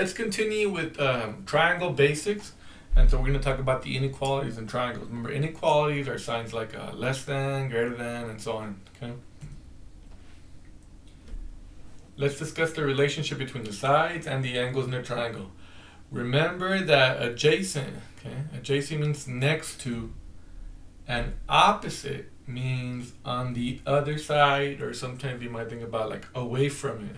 Let's continue with triangle basics. And so we're going to talk about the inequalities in triangles. Remember, inequalities are signs like less than, greater than, and so on. Okay. Let's discuss the relationship between the sides and the angles in a triangle. Remember that adjacent, adjacent means next to, and opposite means on the other side, or sometimes you might think about like away from it.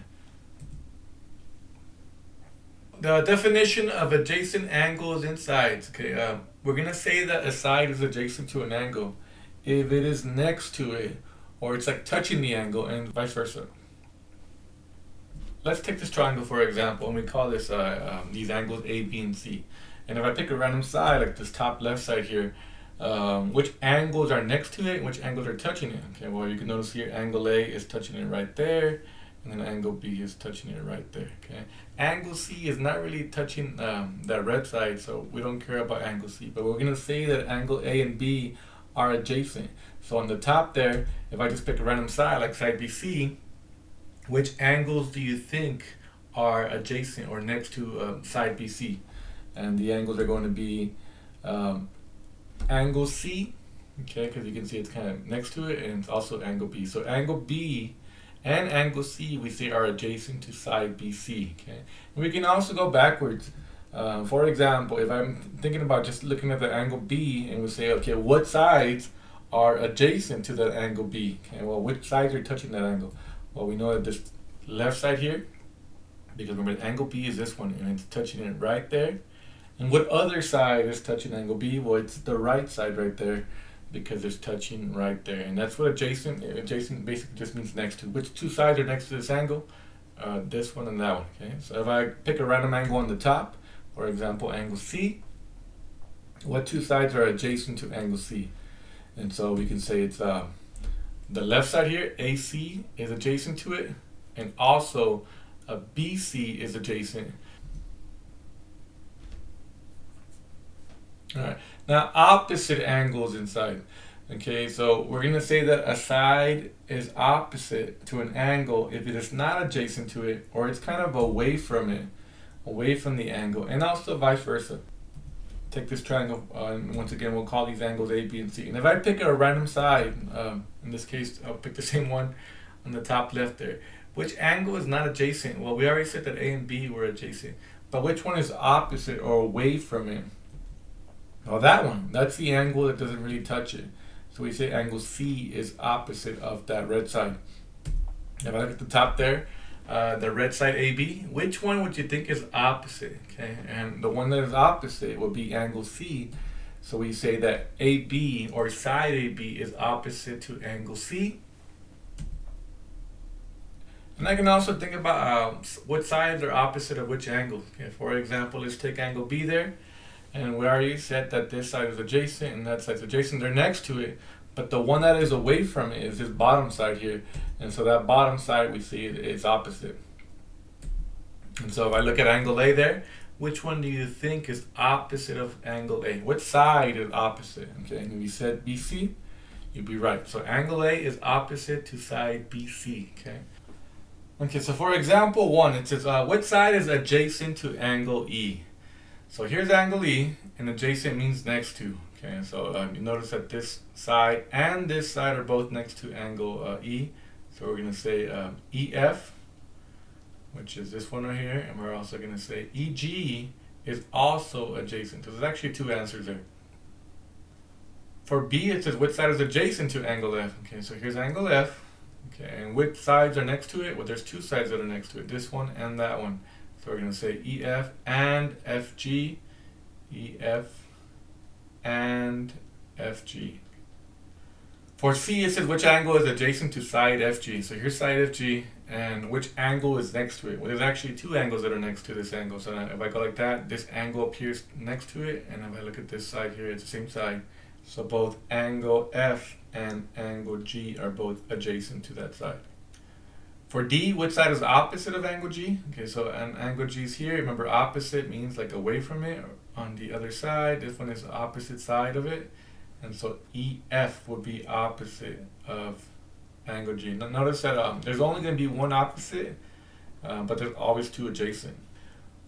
The definition of adjacent angles and sides. We're gonna say that a side is adjacent to an angle if it is next to it, or it's like touching the angle, and vice versa. Let's take this triangle for example, and we call this these angles A, B, and C. And if I pick a random side, like this top left side here, which angles are next to it and which angles are touching it? Okay, well you can notice here angle A is touching it right there, and then angle B is touching it right there. Okay, angle C is not really touching that red side, so we don't care about angle C. But we're gonna say that angle A and B are adjacent. So on the top there, if I just pick a random side like side BC, which angles do you think are adjacent or next to side BC? And the angles are going to be angle C, okay, because you can see it's kind of next to it, and it's also angle B. So angle B and angle C we say are adjacent to side BC. Okay, and we can also go backwards. For example, if I'm thinking about just looking at the angle B, and we say, okay, what sides are adjacent to that angle B? Okay, well, which sides are touching that angle? Well, we know that this left side here, because remember angle B is this one, and it's touching it right there. And what other side is touching angle B? Well, it's the right side right there, because it's touching right there. And that's what adjacent basically just means next to. Which two sides are next to this angle? This one and that one. Okay, so if I pick a random angle on the top, for example angle C, what two sides are adjacent to angle C? And so we can say it's the left side here, AC, is adjacent to it, and also BC is adjacent. Alright, now opposite angles inside. Okay, so we're going to say that a side is opposite to an angle if it is not adjacent to it, or it's kind of away from it, away from the angle, and also vice versa. Take this triangle, and once again we'll call these angles A, B, and C. And if I pick a random side, in this case I'll pick the same one on the top left there. Which angle is not adjacent? Well, we already said that A and B were adjacent, but which one is opposite or away from it? Well, that one, that's the angle that doesn't really touch it. So we say angle C is opposite of that red side. If I look at the top there, the red side AB, which one would you think is opposite? Okay, and the one that is opposite would be angle C. So we say that AB, or side AB, is opposite to angle C. And I can also think about what sides are opposite of which angles. Okay, for example, let's take angle B there. And we already said that this side is adjacent and that side is adjacent. They're next to it, but the one that is away from it is this bottom side here. And so that bottom side we see is opposite. And so if I look at angle A there, which one do you think is opposite of angle A? What side is opposite? Okay, and if you said BC, you'd be right. So angle A is opposite to side BC. Okay, so for example 1, it says what side is adjacent to angle E? So here's angle E, and adjacent means next to. Okay, so you notice that this side and this side are both next to angle E. So we're going to say EF, which is this one right here, and we're also going to say EG is also adjacent. So there's actually two answers there. For B, it says which side is adjacent to angle F. Okay, so here's angle F. Okay, and which sides are next to it? Well, there's two sides that are next to it, this one and that one. So we're going to say EF and FG, EF and FG. For C, it says which angle is adjacent to side FG. So here's side FG, and which angle is next to it? Well, there's actually two angles that are next to this angle. So if I go like that, this angle appears next to it, and if I look at this side here, it's the same side. So both angle F and angle G are both adjacent to that side. For D, which side is opposite of angle G? Okay, so angle G is here. Remember, opposite means like away from it, or on the other side. This one is the opposite side of it. And so EF would be opposite of angle G. Now notice that there's only going to be one opposite, but there's always two adjacent.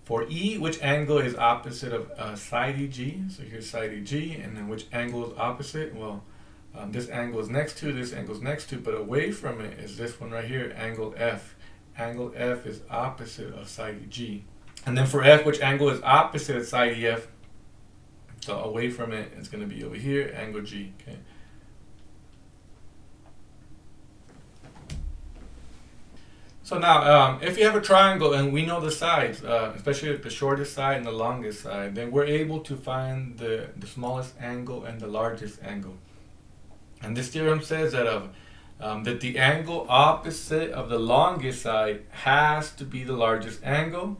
For E, which angle is opposite of side EG? So here's side EG, and then which angle is opposite? Well, this angle is next to, this angle is next to, but away from it is this one right here, angle F. Angle F is opposite of side EG. And then for F, which angle is opposite of side EF? So away from it, it's going to be over here, angle G. Okay. So now, if you have a triangle and we know the sides, especially the shortest side and the longest side, then we're able to find the smallest angle and the largest angle. And this theorem says that that the angle opposite of the longest side has to be the largest angle,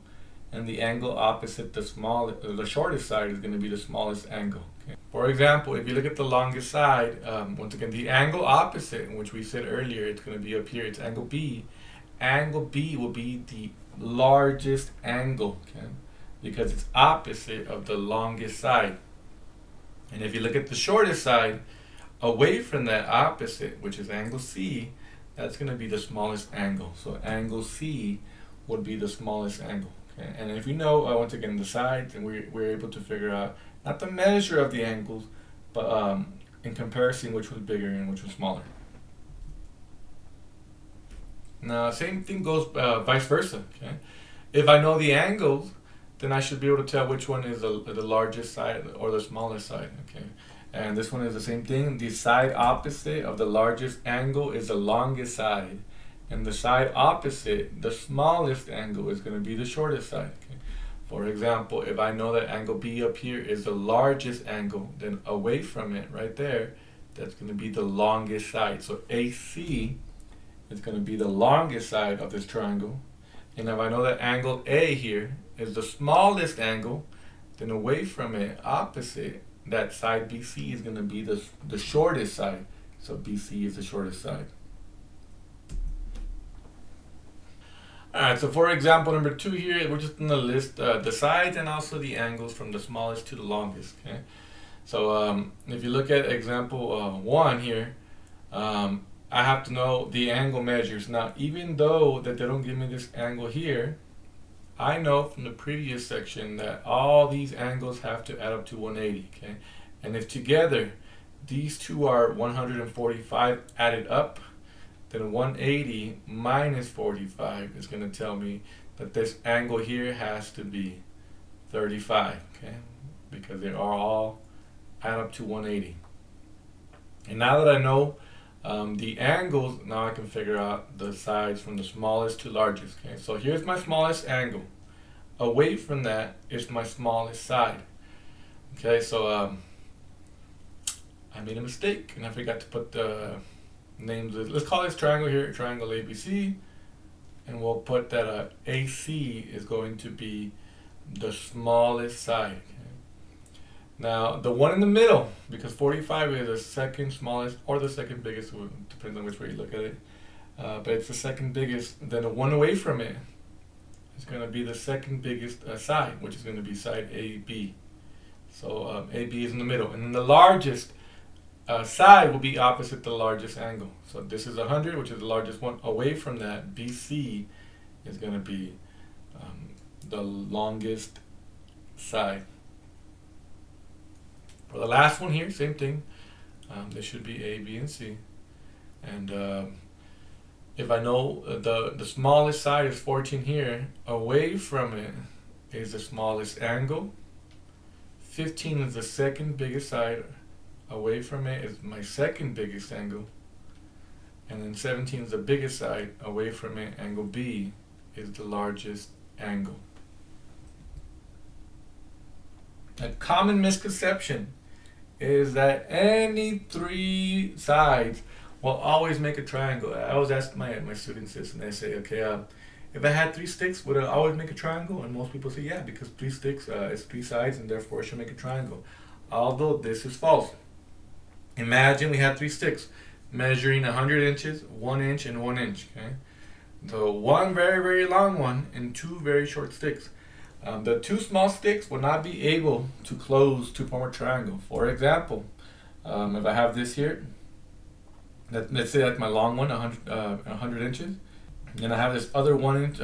and the angle opposite the shortest side is going to be the smallest angle. Okay. For example, if you look at the longest side, once again, the angle opposite, which we said earlier, it's going to be up here, it's angle B. Angle B will be the largest angle, okay, because it's opposite of the longest side. And if you look at the shortest side, away from that opposite, which is angle C, that's going to be the smallest angle. So angle C would be the smallest angle. Okay? And if you know, once again, the sides, and we're able to figure out not the measure of the angles, but in comparison, which was bigger and which was smaller. Now, same thing goes vice versa. Okay? If I know the angles, then I should be able to tell which one is the largest side or the smallest side. Okay? And this one is the same thing. The side opposite of the largest angle is the longest side. And the side opposite, the smallest angle, is going to be the shortest side. Okay? For example, if I know that angle B up here is the largest angle, then away from it, right there, that's going to be the longest side. So AC is going to be the longest side of this triangle. And if I know that angle A here is the smallest angle, then away from it, opposite, that side BC is going to be the shortest side. So BC is the shortest side. Alright, so for example number 2 here, we're just going to list the sides and also the angles from the smallest to the longest. Okay. So if you look at example 1 here, I have to know the angle measures. Now, even though that they don't give me this angle here, I know from the previous section that all these angles have to add up to 180. Okay, and if together these two are 145 added up, then 180 minus 45 is going to tell me that this angle here has to be 35. Okay, because they are all add up to 180. And now that I know the angles, now I can figure out the sides from the smallest to largest. Okay, so here's my smallest angle. Away from that is my smallest side. Okay, so I made a mistake and I forgot to put the names. Let's call this triangle here triangle ABC, and we'll put that AC is going to be the smallest side. Now, the one in the middle, because 45 is the second smallest or the second biggest, depends on which way you look at it, but it's the second biggest. Then the one away from it is going to be the second biggest side, which is going to be side AB. So AB is in the middle. And then the largest side will be opposite the largest angle. So this is 100, which is the largest one. Away from that, BC is going to be the longest side. For the last one here, same thing. This should be A, B, and C. And if I know the smallest side is 14 here, away from it is the smallest angle. 15 is the second biggest side. Away from it is my second biggest angle. And then 17 is the biggest side. Away from it, angle B is the largest angle. A common misconception is that any three sides will always make a triangle. I always ask my students this, and they say, okay, if I had 3 sticks, would it always make a triangle? And most people say, yeah, because 3 sticks is 3 sides, and therefore it should make a triangle. Although this is false. Imagine we had 3 sticks measuring 100 inches, 1 inch, and 1 inch. Okay, so one very, very long one and 2 very short sticks. The 2 small sticks will not be able to close to form a triangle. For example, if I have this here, let's say that's my long one, 100 inches. Then I have this other 1 inch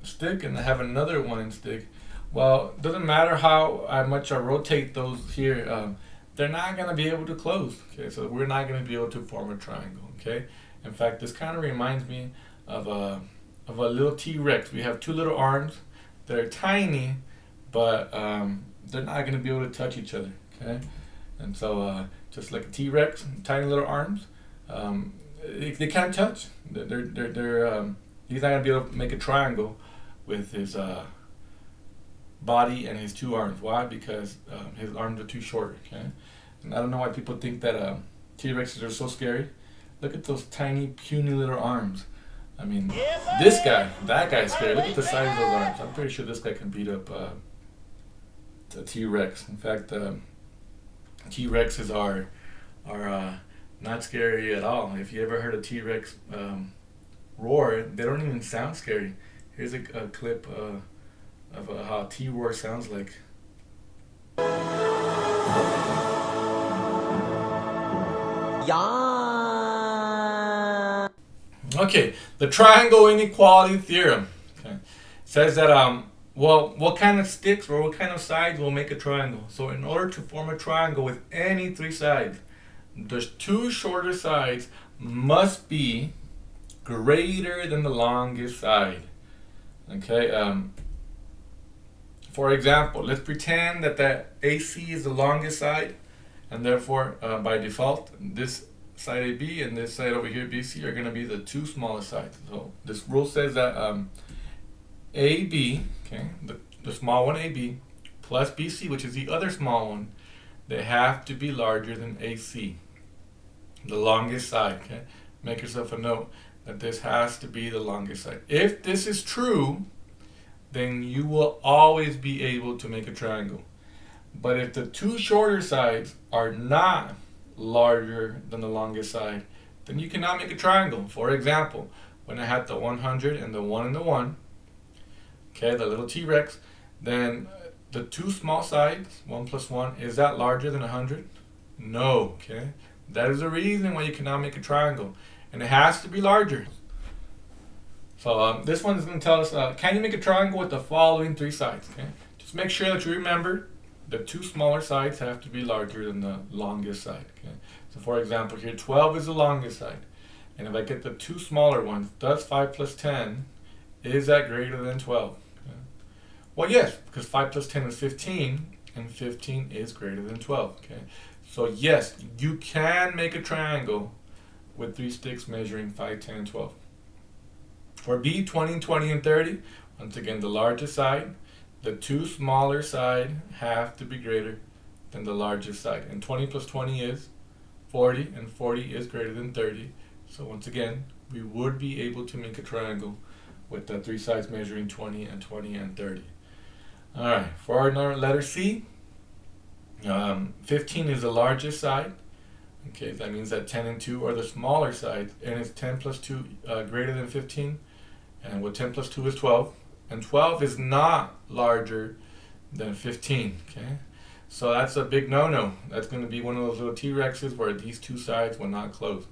stick, and I have another 1 inch stick. Well, it doesn't matter how much I rotate those here, they're not going to be able to close. Okay, so we're not going to be able to form a triangle. Okay, in fact, this kind of reminds me of a little T-Rex. We have two little arms that are tiny, but they're not going to be able to touch each other. Okay, and so just like a T-Rex, tiny little arms, they can't touch. He's not going to be able to make a triangle with his body and his two arms. Why? Because his arms are too short. Okay, and I don't know why people think that T-Rexes are so scary. Look at those tiny, puny little arms. I mean, this guy, that guy's scary. Look at the size of those arms. I'm pretty sure this guy can beat up the T-Rex. In fact, T-Rexes are not scary at all. If you ever heard a T-Rex roar, they don't even sound scary. Here's a clip of how a T-roar sounds like. Yeah. Okay, the triangle inequality theorem. Okay, says that well, what kind of sticks or what kind of sides will make a triangle? So in order to form a triangle with any three sides, the two shorter sides must be greater than the longest side. Okay. For example, let's pretend that AC is the longest side, and therefore, by default, this side AB and this side over here, BC, are going to be the two smallest sides. So this rule says that AB, okay, the small one AB, plus BC, which is the other small one, they have to be larger than AC, the longest side. Okay, make yourself a note that this has to be the longest side. If this is true, then you will always be able to make a triangle. But if the two shorter sides are not larger than the longest side, then you cannot make a triangle. For example, when I had the 100 and the 1 and the 1, okay, the little T-Rex, then the two small sides, 1 plus 1, is that larger than 100? No, okay? That is the reason why you cannot make a triangle. And it has to be larger. So this one is going to tell us, can you make a triangle with the following three sides? Okay, just make sure that you remember the two smaller sides have to be larger than the longest side. Okay, so for example here, 12 is the longest side. And if I get the two smaller ones, does 5 plus 10, is that greater than 12? Okay. Well, yes, because 5 plus 10 is 15, and 15 is greater than 12. Okay, so yes, you can make a triangle with three sticks measuring 5, 10, and 12. For B, 20, 20, and 30, once again, the largest side, the two smaller side have to be greater than the largest side. And 20 plus 20 is 40, and 40 is greater than 30. So once again, we would be able to make a triangle with the three sides measuring 20 and 20 and 30. All right, for our letter C, 15 is the largest side. Okay, that means that 10 and 2 are the smaller sides, and it's 10 plus 2 greater than 15. And what 10 plus 2 is 12. And 12 is not larger than 15. Okay, so that's a big no-no. That's going to be one of those little T-Rexes where these two sides will not close.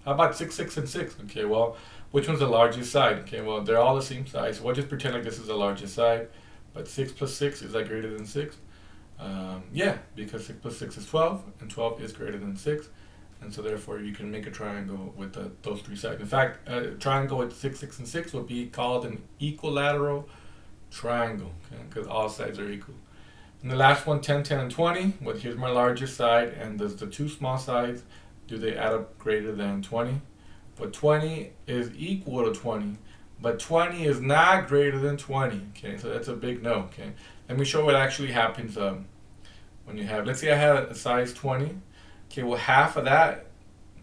How about 6, 6, and 6? Okay, well, which one's the largest side? Okay, well, they're all the same size. So we'll just pretend like this is the largest side. But 6 plus 6, is that greater than 6? Yeah, because 6 plus 6 is 12, and 12 is greater than 6. And so therefore you can make a triangle with those three sides. In fact, a triangle with 6, 6, and 6 would be called an equilateral triangle, because all sides are equal. And the last one, 10, 10, and 20. Well, here's my largest side, and does the two small sides, do they add up greater than 20? But 20 is equal to 20, but 20 is not greater than 20. Okay, so that's a big no. Okay, let me show what actually happens when you have, let's say I had a size 20. Okay, well, half of that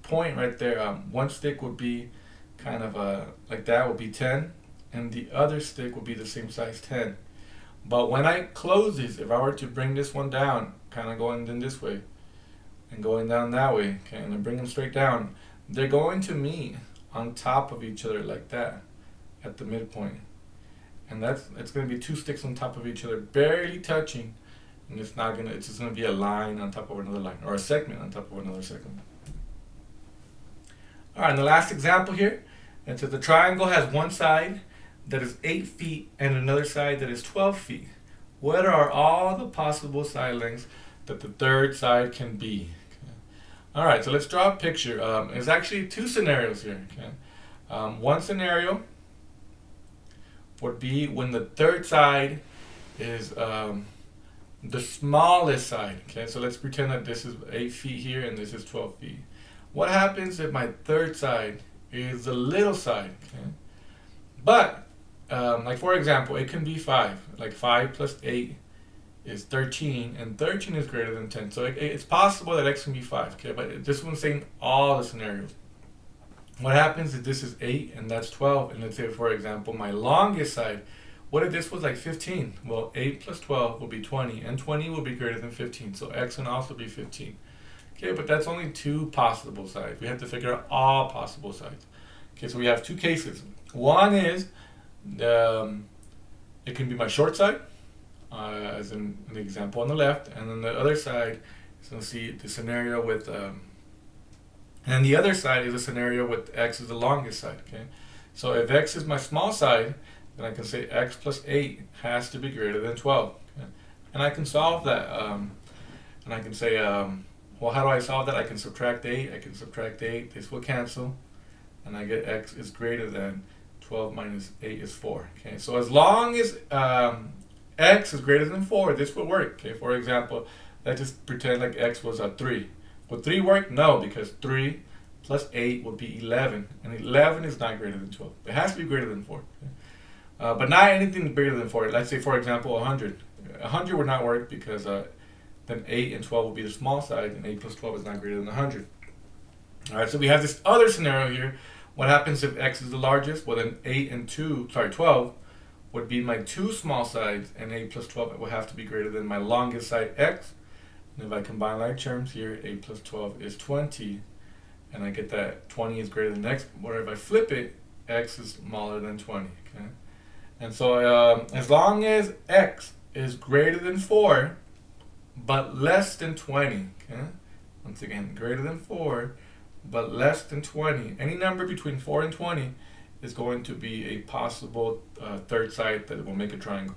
point right there, one stick would be kind of like that would be 10, and the other stick would be the same size 10. But when I close these, if I were to bring this one down, kind of going in this way and going down that way, okay, and I bring them straight down, they're going to meet on top of each other like that at the midpoint. And it's going to be two sticks on top of each other, barely touching. And it's just going to be a line on top of another line, or a segment on top of another segment. All right, and the last example here, it says the triangle has one side that is 8 feet and another side that is 12 feet. what are all the possible side lengths that the third side can be? Okay. All right, so let's draw a picture. There's actually two scenarios here. Okay. One scenario would be when the third side is the smallest side. Okay, so let's pretend that this is 8 feet here and this is 12 feet. What happens if my third side is the little side? Okay, but like for example, it can be 5. Like 5 plus 8 is 13, and 13 is greater than 10. So it's possible that x can be 5. Okay, but this one's saying all the scenarios. What happens if this is 8 and that's 12, and let's say for example my longest side, what if this was like 15? Well, 8 plus 12 will be 20, and 20 will be greater than 15, so x can also be 15. Okay, but that's only two possible sides. We have to figure out all possible sides. Okay, so we have two cases. One is it can be my short side, as in the example on the left, and then the other side is going to see the scenario with and the other side is a scenario with x is the longest side. Okay, so if x is my small side, then I can say x plus 8 has to be greater than 12. Okay? And I can solve that. And I can say, well, how do I solve that? I can subtract 8. I can subtract 8. This will cancel. And I get x is greater than 12 minus 8 is 4. Okay, so as long as x is greater than 4, this will work. Okay, for example, let's just pretend like x was a 3. Would 3 work? No, because 3 plus 8 would be 11. And 11 is not greater than 12. It has to be greater than 4. Okay? But not anything bigger than 4. Let's say, for example, 100. 100 would not work because then 8 and 12 will be the small side, and 8 plus 12 is not greater than 100. All right, so we have this other scenario here. What happens if x is the largest? Well, then 12 would be my two small sides, and 8 plus 12 will have to be greater than my longest side, x. And if I combine like terms here, 8 plus 12 is 20, and I get that 20 is greater than x. Or if I flip it, x is smaller than 20. Okay. And so as long as x is greater than 4, but less than 20, okay? Once again, greater than 4, but less than 20. Any number between 4 and 20 is going to be a possible third side that will make a triangle.